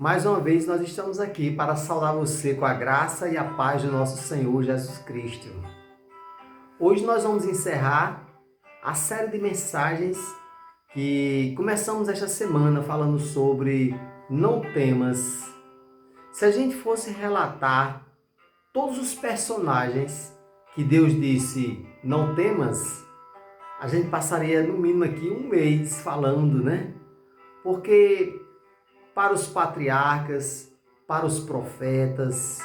Mais uma vez nós estamos aqui para saudar você com a graça e a paz do nosso Senhor Jesus Cristo. Hoje nós vamos encerrar a série de mensagens que começamos esta semana falando sobre não temas. Se a gente fosse relatar todos os personagens que Deus disse não temas, a gente passaria no mínimo aqui um mês falando, né? Porque para os patriarcas, para os profetas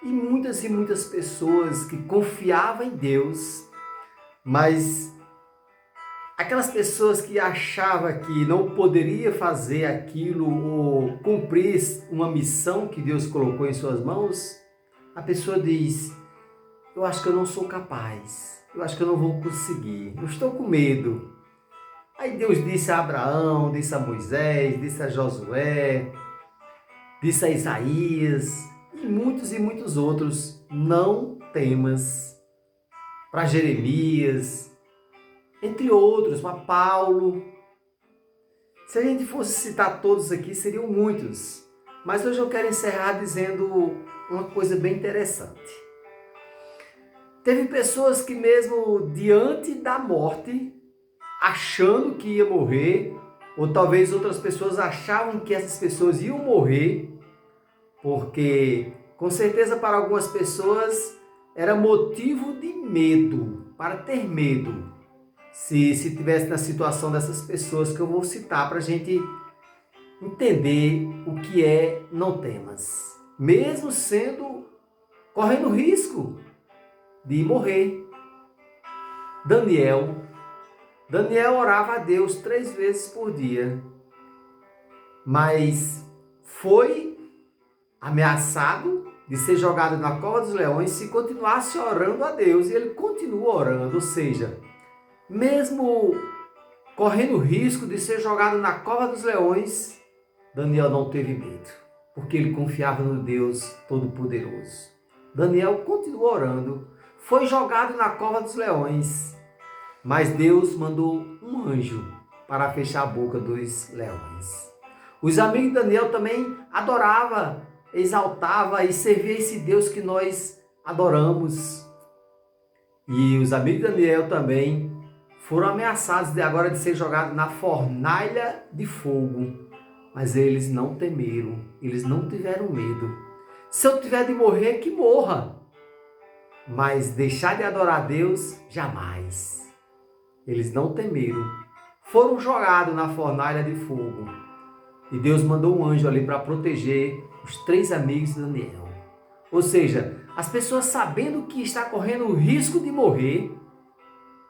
e muitas pessoas que confiavam em Deus, mas aquelas pessoas que achavam que não poderia fazer aquilo ou cumprir uma missão que Deus colocou em suas mãos, a pessoa diz: eu acho que eu não sou capaz, eu acho que eu não vou conseguir, eu estou com medo. Aí Deus disse a Abraão, disse a Moisés, disse a Josué, disse a Isaías e muitos outros: não temas. Para Jeremias, entre outros, para Paulo. Se a gente fosse citar todos aqui, seriam muitos. Mas hoje eu quero encerrar dizendo uma coisa bem interessante. Teve pessoas que mesmo diante da morte, achando que ia morrer, ou talvez outras pessoas achavam que essas pessoas iam morrer, porque com certeza para algumas pessoas era motivo de medo, para ter medo, se tivesse na situação dessas pessoas que eu vou citar para a gente entender o que é não temas, mesmo correndo risco de morrer. Daniel orava a Deus 3 vezes por dia, mas foi ameaçado de ser jogado na cova dos leões se continuasse orando a Deus, e ele continua orando, ou seja, mesmo correndo risco de ser jogado na cova dos leões, Daniel não teve medo, porque ele confiava no Deus Todo-Poderoso. Daniel continuou orando, foi jogado na cova dos leões, mas Deus mandou um anjo para fechar a boca dos leões. Os amigos de Daniel também adoravam, exaltavam e serviam esse Deus que nós adoramos. E os amigos de Daniel também foram ameaçados agora de ser jogados na fornalha de fogo. Mas eles não temeram, eles não tiveram medo. Se eu tiver de morrer, que morra. Mas deixar de adorar a Deus, jamais. Eles não temeram. Foram jogados na fornalha de fogo. E Deus mandou um anjo ali para proteger os 3 amigos de Daniel. Ou seja, as pessoas sabendo que está correndo o risco de morrer,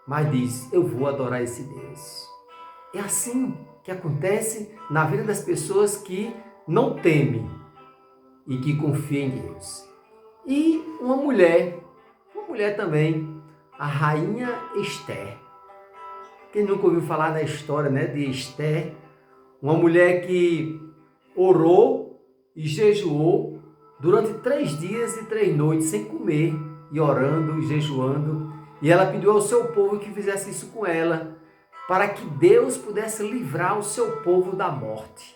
mas diz: eu vou adorar esse Deus. É assim que acontece na vida das pessoas que não temem e que confiam em Deus. E uma mulher também, a rainha Esther. Quem nunca ouviu falar da história, né, de Esther? Uma mulher que orou e jejuou durante 3 dias e 3 noites sem comer, e orando e jejuando. E ela pediu ao seu povo que fizesse isso com ela, para que Deus pudesse livrar o seu povo da morte.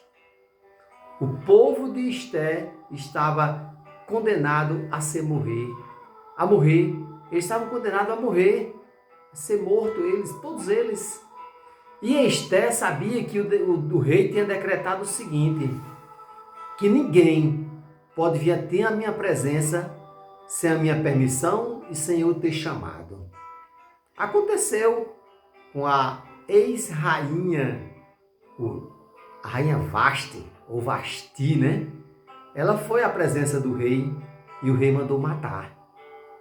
O povo de Esther estava condenado a morrer. Eles estavam condenados a morrer, a ser morto, todos eles. E Esther sabia que o rei tinha decretado o seguinte: que ninguém pode vir até a minha presença sem a minha permissão e sem eu ter chamado. Aconteceu com a ex-rainha, a rainha Vasti, ou Vasti, né? Ela foi à presença do rei e o rei mandou matar,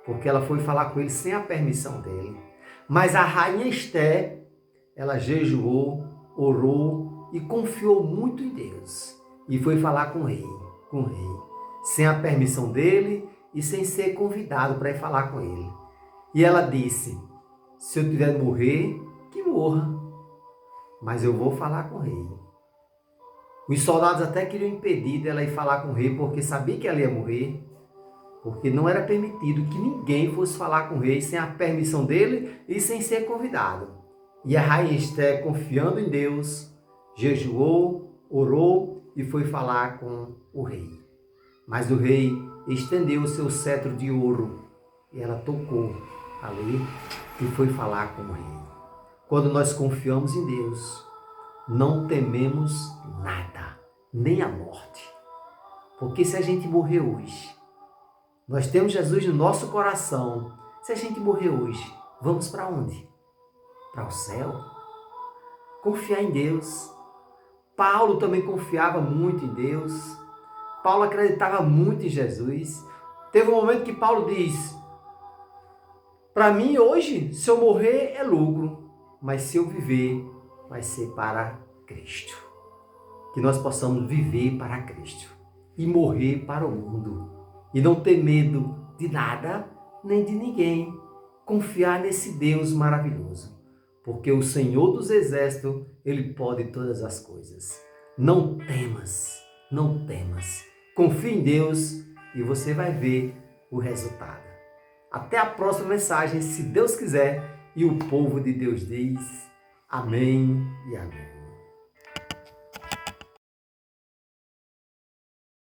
porque ela foi falar com ele sem a permissão dele. Mas a rainha Esther, ela jejuou, orou e confiou muito em Deus. E foi falar com o rei, sem a permissão dele e sem ser convidado para ir falar com ele. E ela disse: se eu tiver de morrer, que morra, mas eu vou falar com o rei. Os soldados até queriam impedir dela ir falar com o rei, porque sabia que ela ia morrer, porque não era permitido que ninguém fosse falar com o rei sem a permissão dele e sem ser convidado. E a rainha Esther, confiando em Deus, jejuou, orou e foi falar com o rei. Mas o rei estendeu o seu cetro de ouro e ela tocou ali e foi falar com o rei. Quando nós confiamos em Deus, não tememos nada, nem a morte. Porque se a gente morrer hoje, nós temos Jesus no nosso coração. Se a gente morrer hoje, vamos para onde? Para o céu? Confiar em Deus. Paulo também confiava muito em Deus. Paulo acreditava muito em Jesus. Teve um momento que Paulo diz: para mim hoje, se eu morrer é lucro, mas se eu viver, vai ser para Cristo. Que nós possamos viver para Cristo e morrer para o mundo. E não ter medo de nada, nem de ninguém. Confiar nesse Deus maravilhoso. Porque o Senhor dos Exércitos, Ele pode todas as coisas. Não temas, não temas. Confie em Deus e você vai ver o resultado. Até a próxima mensagem, se Deus quiser. E o povo de Deus diz: amém e amém.